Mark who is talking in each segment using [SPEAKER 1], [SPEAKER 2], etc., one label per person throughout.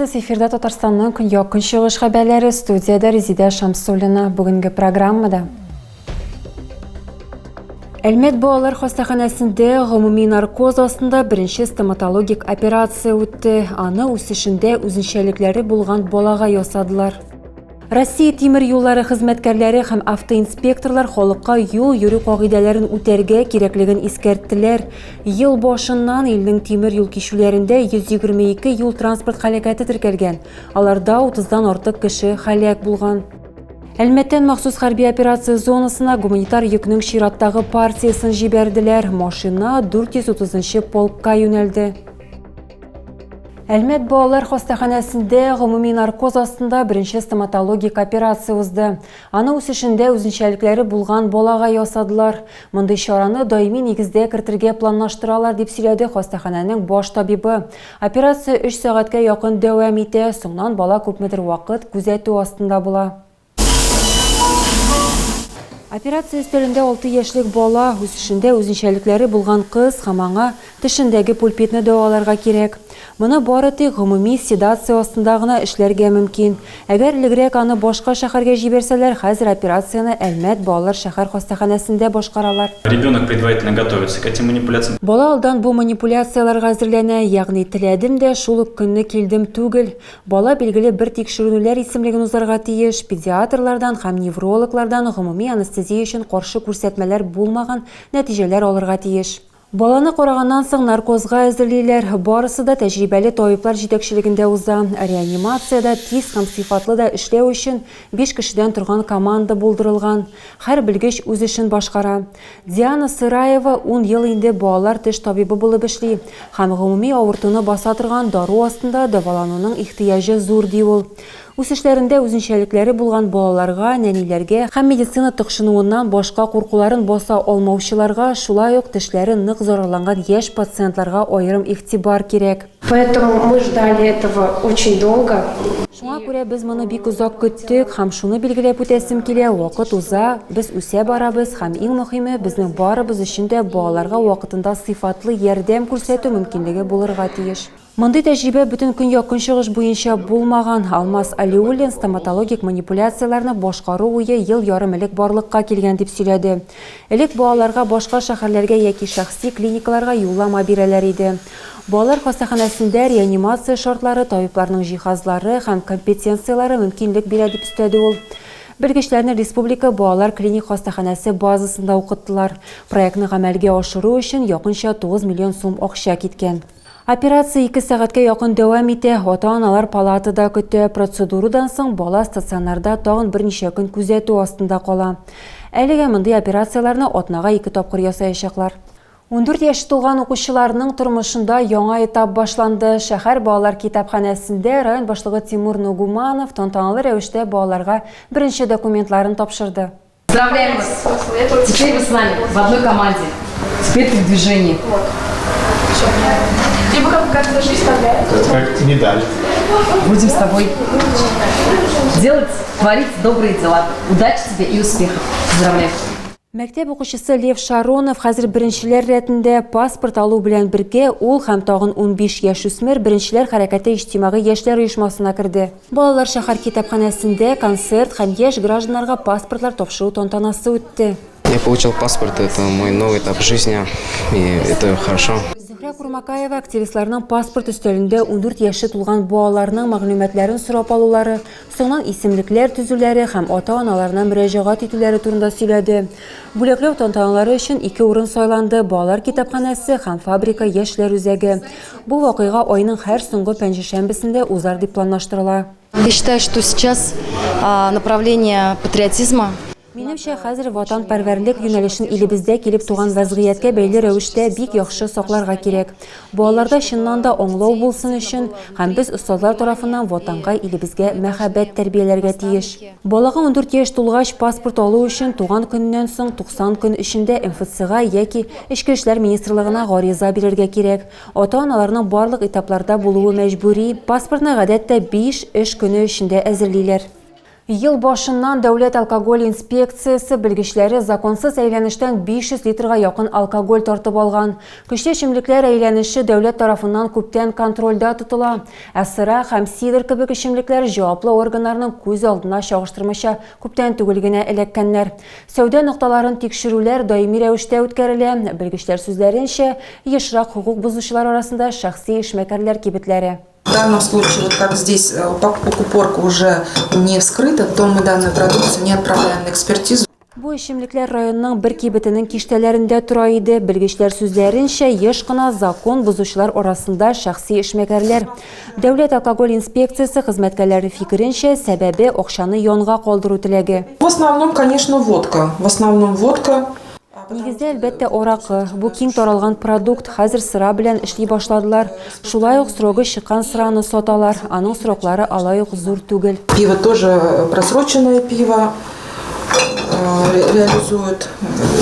[SPEAKER 1] Саламатсыз, эфирда Татарстанның көньяк-көнчыгыш хәбәрләре, студияда Резида Шамсуллина. Бүгенге программада Әлмәт балалар хастаханәсендә гомуми наркоз астында беренче стоматологик операция үтте. Аны үсешендә үзенчәлекләре булган балага ясадылар. Россия тимер юллары хезмәткәрләре һәм автоинспекторлар халыкка юл йөрү кагыйдәләрен үтәргә кирәклеген искәрттеләр. Ел башыннан илнең тимер юл кишүләрендә 122 юл транспорт һәлакәте теркәлгән. Аларда 30дан артык кеше һәлак булган. Әлмәттән махсус хәрби операция зонасына гуманитар йөкнең чираттагы партиясын җибәрделәр. Машина 430-нчы полкка юнәлде. Әлмәт балалар хастаханәсендә гомуми наркоз астында беренче стоматологик операция узды. Аны үсешендә үзенчәлекләре булган балага ясадылар. Мондый чараны даими нигездә кертергә планлаштыралар дип сөйләде хастаханәнең баш табибы. Операция 3 сәгатькә якын дәвам итә, соңнан бала күпмедер вакыт күзәтү астында була. Операция өстәлендә 6 яшьлек бала, үсешендә үзенчәлекләре булган кыз һәм аңа тешендәге пульпитны дәваларга кирәк. Моны бары тик гомуми седация астында гына эшләргә мөмкин. Әгәр элегрәк аны башка шәһәргә җибәрсәләр, хәзер операцияны Әлмәт балалар шәһәр хастаханәсендә башкаралар.
[SPEAKER 2] Ребенок предварительно готовится к этим манипуляциям.
[SPEAKER 1] Бала алдан бу манипуляцияларга әзерләнә, ягъни теләдем дә шул ук көнне килдем түгел. Бала билгеле бер тикшерүләр исемлеген узарга тиеш, педиатрлардан һәм неврологлардан гомуми анестезия өчен каршы күрсәтмәләр булмаган нәтиҗәләр алырга тиеш. Баланы караганнан соң наркозга әзерлиләр. Барысы да тәҗрибәле табиблар җитәкчелегендә уза. Реанимациядә тиз һәм сыйфатлы да эшләү өчен 5 кешедән торган команда булдырылган. Һәр белгеч үз эшен башкара. Диана Сыраева 10 ел инде балалар теш табибы булып эшли. Һәм гомуми авыртуны баса торган дару астында дәвалануның ихтыяҗы зур ди ул. Үсешләрендә үзенчәлекләре булган балаларга, нәниләргә һәм медицина тыкшынуыннан башка куркуларын баса алмаучыларга, шулай ук тешләре нык зарарланган яшь пациентларга аерым игътибар кирәк.
[SPEAKER 3] Поэтому мы ждали этого очень долго.
[SPEAKER 1] Шуңа күрә без моны бик узак көттек һәм шуны билгеләп үтәсем килә. Вакыт уза, без үсә барабыз һәм иң мөһиме безнең барыбыз өчен дә балаларга вакытында сыйфатлы ярдәм күрсәтү мөмкинлеге булырга тиеш. Мондый тәҗрибә бөтен көньяк-көнчыгыш буенча булмаган. Алмаз Алиуллин стоматологик манипуляцияларны башкару уе ел ярым элек барлыкка килгән дип сөйләде. Элек балаларга башка шәһәрләргә яки шәхси клиникаларга юллама бирәләр иде. Балалар хастаханәсендә реанимация шартлары, табибларның җиһазлары һәм компетенциялары мөмкинлек бирә дип өстәде ул. Белгечләрне республика балалар клиник хастаханәсе базасында укыттылар. Проектны гамәлгә ашыру өчен якынча 9 миллион сум акча киткән. Операция 2 сәгатькә якын дәвам итә. Ата-аналар палатада көтә. Процедурадан соң бала стационарда тагын берничә көн күзәтү астында кала. Әлегә мондый операцияларны атнага 2 тапкыр ясаячаклар. 14 яшь тулган укучыларның тормышында яңа этап башланды. Шәһәр балалар китапханәсендә район башлыгы Тимур Нугуманов тантаналы рәвештә балаларга беренче документларын тапшырды.
[SPEAKER 4] Поздравляем вас! Теперь вы с нами в одной команде. Теперь ты в движении.
[SPEAKER 3] Либо как даже представляют.
[SPEAKER 5] Как медаль.
[SPEAKER 4] Будем с тобой делать, творить добрые дела. Удачи тебе и успехов. Поздравляю.
[SPEAKER 1] Мәктәп укучысы Лев Шаронов хәзер беренчеләр рәтендә паспорт алу белән бергә ул һәм тагын 15 яшь үсмер беренчеләр хәрәкәте иҗтимагый яшьләр оешмасына керде. Балалар шәһәр китапханәсендә концерт һәм яшь гражданнарга паспортлар тапшыру тантанасы үтте.
[SPEAKER 6] Я получил паспорт, это мой новый этап жизни, и это хорошо.
[SPEAKER 1] Зөһрә Курмакаева активистларның паспорт өстәлендә 14 яше тулган балаларның мәгълүматларын сорап алулары, соңнан исемлекләр төзүләре һәм ата-аналарына мөрәҗәгать итүләре турында сөйләде. Бүләкләү тантаналары өчен 2 урын сайланды: балалар китапханәсе һәм фабрика яшьләр үзәге. Бу вакыйга айның һәр соңгы пәнҗешәмбесендә узар дип планлаштырыла.
[SPEAKER 7] Я считаю, что сейчас направление патриотизма.
[SPEAKER 1] Минемчә, хәзер ватанпәрвәрлек юнәлешен илебездә килеп туган вазгыятькә бәйле рәвештә бик яхшы сакларга кирәк. Балаларда чыннан да аңлау булсын өчен һәм без остазлар тарафыннан ватанга, илебезгә мәхәббәт тәрбияләргә тиеш. Балага 14 яшь тулгач паспорт алу өчен туган көннән соң 90 көн эчендә МФЦга яки Эчке эшләр министрлыгына гариза бирергә кирәк. Ата-аналарның барлык этапларда булуы мәҗбүри. Паспортны гадәттә 5 эш көне эчендә әзерлиләр. Ел башыннан дәүләт алкоголь инспекциясы белгечләре законсыз әйләнештән 500 литрга якын алкоголь тартып алган. Көчле эчемлекләр әйләнеше дәүләт тарафыннан күптән контрольдә тотыла. Ә сыра һәм сидр кебек эчемлекләр җаваплы органнарның күз алдына чагыштырмыйча күптән түгел генә эләккәннәр. Сәүдә нокталарын тикшерүләр даими рәвештә үткәрелә. Белгечләр сүзләренчә, ешрак хукук бузучылар арасында шәхси эшмәкәрләр кибетләре.
[SPEAKER 5] В данном случае, вот как здесь упаковка уже не вскрыта, то мы данную продукцию не отправляем на экспертизу.
[SPEAKER 1] Бу эчемлекләр районның бер кибетенең киштәләрендә тора иде. Белгечләр сүзләренчә, еш кына закон бузучылар арасында шәхси эшмәкәрләр. Дәүләт алкоголь инспекциясы хезмәткәрләре фикеренчә, сәбәбе акчаны янга калдыру теләге.
[SPEAKER 5] В основном, конечно, водка. В основном водка.
[SPEAKER 1] Нигездә, әлбәттә, аракы. Бу киң таралган продукт. Хәзер сыра белән эшли башладылар. Шулай ук срогы чыккан сыраны саталар. Аның сроклары алай ук зур түгел.
[SPEAKER 5] Пиво тоже просроченное пиво реализуют.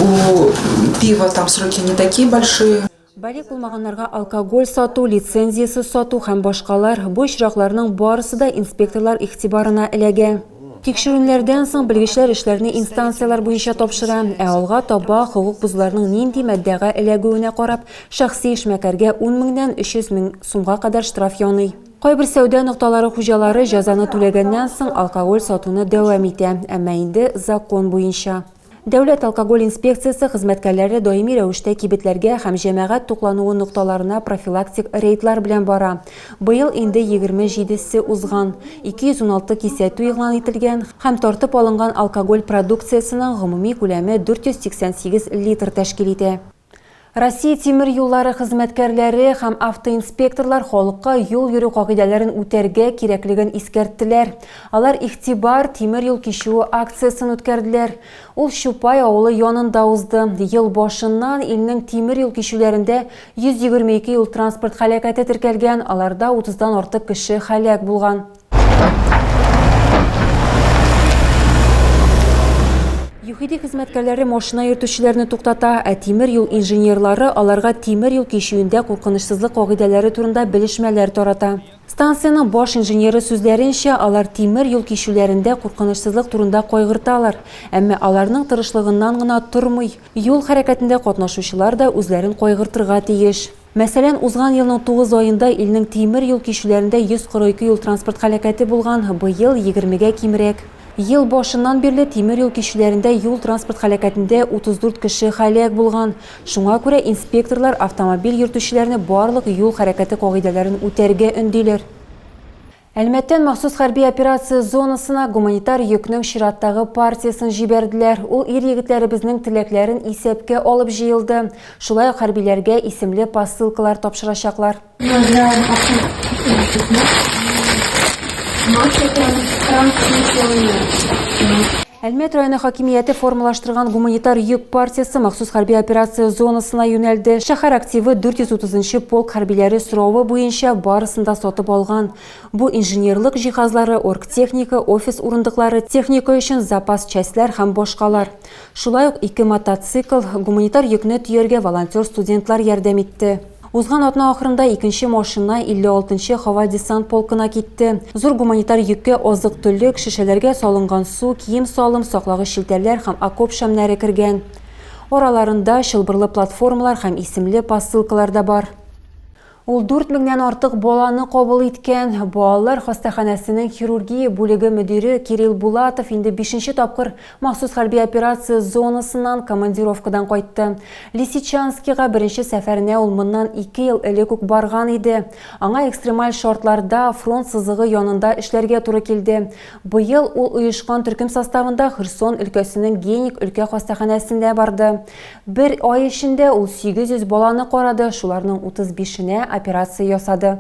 [SPEAKER 5] У пива там сроки не такие большие.
[SPEAKER 1] Балик булмаганнарга алкоголь сату, лицензиясы сату һәм башкалар. Бу очракларның барысы да инспекторлар игътибарына эләгә. Тикшерүләрдән соң белгечләр эшләрне инстанциялар буенча тапшыра, ә алга таба хукук бузуларның нинди матдәгә эләгүенә карап, шәхси эшмәкәргә 10 меңнән 300 мең сумга кадәр штраф яный. Кайбер сәүдә нокталары хуҗалары җәзаны түләгәннән соң алкоголь сатуны дәвам итә, әмма инде закон буенча. Дәүләт алкоголь инспекциясы хезмәткәрләре даими рәвештә кибетләргә һәм җәмәгать туклануы нокталарына профилактик рейдлар белән бара. Быел инде 27се узган, 216 кисәтү игълан ителгән һәм тартып алынган алкоголь продукциясының гомуми күләме 488 литр тәшкил итә. Россия тимер юллары хезмәткәрләре һәм автоинспекторлар халыкка юл йөрү кагыйдәләрен үтәргә кирәклеген искәрттеләр. Алар игътибар тимер юл кичүе акциясын үткәрделәр. Ул Чупай авылы янында узды. Ел башыннан илнең тимер юл кичүләрендә 122 юл транспорт һәлакәте теркәлгән, аларда 30дан артык кеше һәлак булган. Юхиди хезмәткәрләре машина йөртүчеләрне туктата, ә тимер юл инженерлары аларга тимер юл кичүендә куркынычсызлык кагыйдәләре турында белешмәләр тарата. Станциянең баш инженеры сүзләренчә, алар тимер юл кичүләрендә куркынычсызлык турында кайгырталар, әмма аларның тырышлыгыннан гына тормый. Юл хәрәкәтендә катнашучылар да үзләрен кайгыртырга тиеш. Мәсәлән, узган елның 9 аенда илнең тимер юл кичүләрендә 142 юл транспорт һәлакәте булган, быел 20гә кимрәк. Ел башыннан бирле тимер юл кичүләрендә юл транспорт һәлакәтендә 34 кеше һәлак булган. Шуңа күрә инспекторлар автомобиль йөртүчеләрне барлык юл хәрәкәте кагыйдәләрен үтәргә өндиләр. Әлмәттән махсус хәрби операция зонасына гуманитар йөкнең чираттагы партиясын җибәрделәр. Ул ир-егетләребезнең теләкләрен исәпкә алып җыелды. Шулай ук хәрбиләргә исемле посылкалар тапшырачаклар. Әлмәт районы хакимияте формалаштырган гуманитар йөк партиясы махсус хәрби операция зонасына юнәлде. Шәһәр активы 430-нчы полк хәрбиләре соравы буенча барысында сатып алган. Бу инженерлык җиһазлары, оргтехника, офис урындыклары, техника өчен запас частьләр һәм башкалар. Шулай ук 2 мотоцикл, гуманитар йөкне төяргә волонтер студентлар ярдәм итте. Узган атна ахырында 2нче машина 56-нчы һава десант полкына китте. Зур гуманитар йөккә азык-төлек, шешәләргә салынган су, кием салым, саклагыч шелтәрләр һәм окоп шәмнәре кергән. Араларында чылбырлы платформалар һәм исемле посылкалар да бар. Ул 4 меңнән артык баланы кабул иткән. Балалар хастаханәсенең хирургия бүлеге мөдире Кирилл Булатов инде 5нче тапкыр махсус хәрби операция зонасыннан командировкадан кайтты. Лисичанскига беренче сәфәренә ул моннан 2 ел элек үк барган иде. Аңа экстремаль шартларда фронт сызыгы янында эшләргә туры килде. Быел ул оешкан төркем составында Херсон өлкәсенең Геник өлкә хастаханәсендә барды. Бер ай эчендә ул 800 баланы карады, шуларның 35-не операция ясады.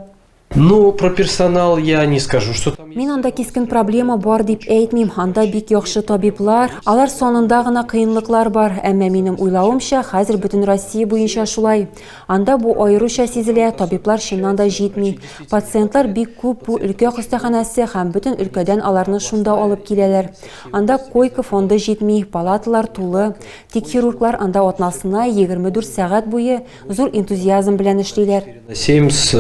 [SPEAKER 8] Ну, про персонал я не скажу, что там...
[SPEAKER 1] Мин анда кискен проблема бар дип әйтмим. Анда бик яхшы табиблар, алар сонында гына кыенлыклар бар. Әмма минем уйлавымча, хәзер бөтен Россия буенча шулай. Анда бу аеруча сизелә, табиблар чыннан да җитми. Пациентлар бик күп бу өлкә хастаханәсе һәм бөтен өлкәдән аларны шунда алып киләләр. Анда койка фонды җитми, палаталар тулы. Тик хирурглар анда атнасына 24 сәгать буе зур энтузиазм белән эшлиләр.
[SPEAKER 8] 7 с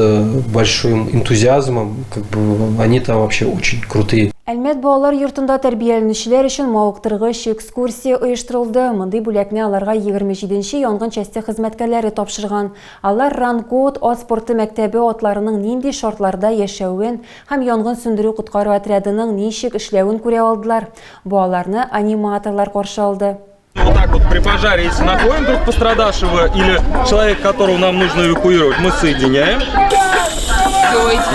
[SPEAKER 8] большим энтузиазмом, как бы они там вообще очень крутые.
[SPEAKER 1] Әлмәт балалар йортында тәрбияләнүчеләр өчен мавыктыргыч экскурсия оештырылды. Мондый бүләкне аларга 27-нче янгын части хезмәткәрләре тапшырган. Алар Рангут ат спорты мәктәбе атларының нинди шартларда яшәвен һәм янгын сөндерү коткару отрядының ничек эшләвен күрә алдылар. Балаларны аниматорлар каршы алды.
[SPEAKER 9] Вот так вот при пожаре, если находим вдруг пострадавшего или человека, которого нам нужно эвакуировать, мы соединяем.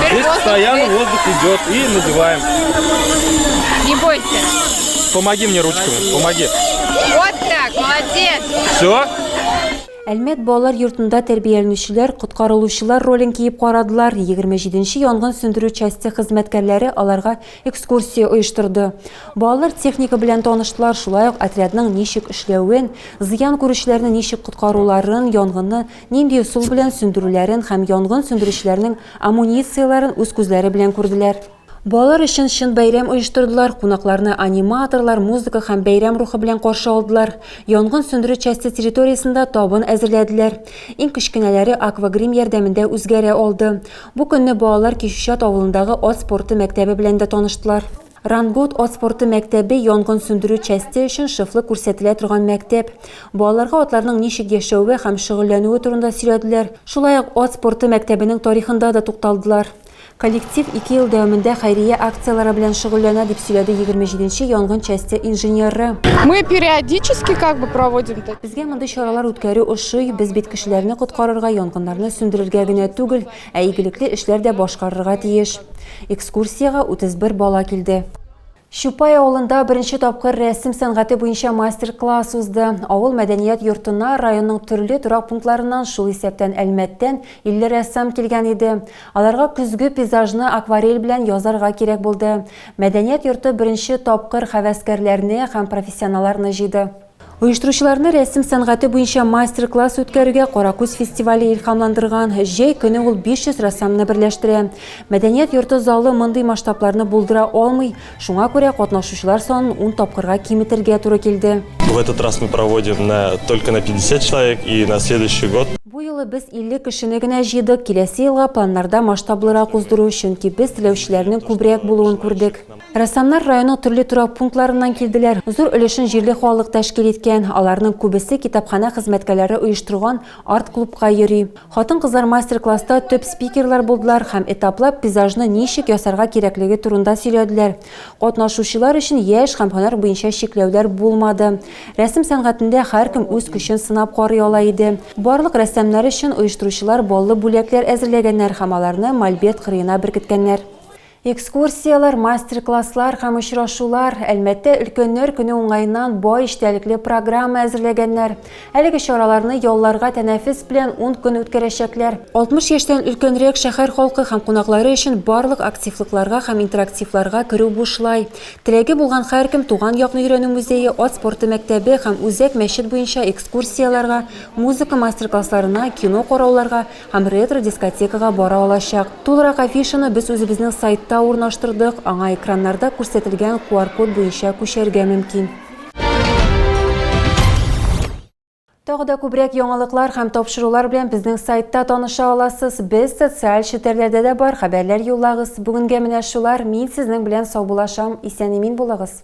[SPEAKER 9] Здесь постоянно воздух идет и надеваем.
[SPEAKER 10] Не бойся.
[SPEAKER 9] Помоги мне ручками, помоги.
[SPEAKER 10] Вот так, молодец.
[SPEAKER 9] Все?
[SPEAKER 1] Әлмәт балалар йортында тәрбияләнүчеләр коткарылучылар ролен киеп карадылар. 27-нче янгын сөндерү части хезмәткәрләре аларга экскурсия оештырды. Балалар техника белән таныштылар, шулай ук отрядның ничек эшләвен, зыян күрүчеләрне ничек коткаруларын, янгынны нинди усул белән сөндерүләрен һәм янгын сөндерүчеләрнең амуницияларын үз күзләре белән күрделәр. Балалар өчен шын бәйрәм оештырдылар, кунакларны аниматорлар, музыка һәм бәйрәм рухы белән каршы алдылар. Янгын сөндерү части территориясендә табын әзерләделәр. Иң кечкенәләре аквагрим ярдәмендә үзгәрә алды. Бу көнне балалар Кишүчат авылындагы ат спорты мәктәбе белән дә таныштылар. Рангут ат спорты мәктәбе янгын сөндерү части өчен шифлы күрсәтелә торган мәктәп. Балаларга атларның ничек яшәве һәм шөгыльләнүе турында сөйләделәр. Шулай ук ат спорты мәктәбенең тарихында да тукталдылар. Коллектив 2 ел дәвамында хәйрия акциялары белән шөгыльләнә дип сөйләде 27-нче янгын части инженеры.
[SPEAKER 10] Мы периодически проводим.
[SPEAKER 1] Безгә мондый чаралар үткәрү ошый, без бит кешеләрне коткарырга, янгыннарны сөндерергә генә түгел, ә игелекле эшләр дә башкарырга тиеш. Экскурсияга 31 бала килде. Шупай авылында беренче тапкыр рәсем сәнгате буенча мастер-класс узды. Авыл мәдәният йортына районның төрле торак пунктларыннан, шул исәптән Әлмәттән 50 рәссам килгән иде. Аларга көзге пейзажны акварель белән язарга кирәк булды. Мәдәният йорты беренче тапкыр хәвәскәрләрне һәм профессионалларны җыйды. Оештыручыларны рәсем сәнгате буенча мастер-класс үткәрүгә Каракүз фестивале илһамландырган. Җәй көне ул 500 рәссамны берләштерә. Мәдәният йорты залы мондый масштабларны булдыра алмый, шуңа күрә катнашучылар санын 10 тапкырга киметергә туры килде.
[SPEAKER 11] В этот раз мы проводим только на 50 человек и на следующий год.
[SPEAKER 1] Бу юлы без 50 кешене генә җыйдык. Киләсе елга планнарда масштаблырак уздыру өчен, без теләүчеләрнең күбрәк булуын күрдек. Рәссамнар районның төрле торак пунктларыннан килделәр. Зур өлешен җирле халык тәшкил иткән. Аларның күбесе китапхана хезмәткәрләре оештырган арт-клубка йөри. Хатын-кызлар мастер-класста төп спикерлар булдылар һәм этаплап пейзажны ничек ясарга кирәклеге турында сөйләделәр. Катнашучылар өчен яшь һәм һөнәр буенча чикләүләр булмады. Рәсем сәнгатендә һәркем үз көчен сынап карый ала иде. Барлык рәссамнар өчен оештыручылар баллы бүләкләр әзерләгәннәр һәм аларны Мальбет кырыена беркеткәннәр. Экскурсиялар, мастер-класслар һәм очрашулар, Әлмәттә өлкәннәр көне уңайыннан бай эчтәлекле программа әзерләгәннәр. Әлеге чараларны ялларга тәнәфес белән 10 көн үткәрәчәкләр. 60 яшьтән өлкәнрәк шәһәр халкы һәм кунаклары өчен барлык активлыкларга һәм интерактивларга керү бушлай. Теләге булган һәркем туган якны өйрәнү музее, ат спорты мәктәбе һәм үзәк мәчет буенча экскурсияларга, музыка мастер-классларына, кино карауларга һәм ретро-дискотекага бара алачак. Тулырак афишаны без үзебезнең сайтта урнаштырдык, аңа экраннарда күрсәтелгән QR-код буенча күчәргә мөмкин. Тагы да күбрәк яңалыклар һәм тапшырулар белән безнең сайтта таныша аласыз. Без социаль челтәрләрдә дә бар, хәбәрләр юллагыз. Бүгенгә менә шулар. Мин сезнең белән сау булашам. Исән-имин булыгыз.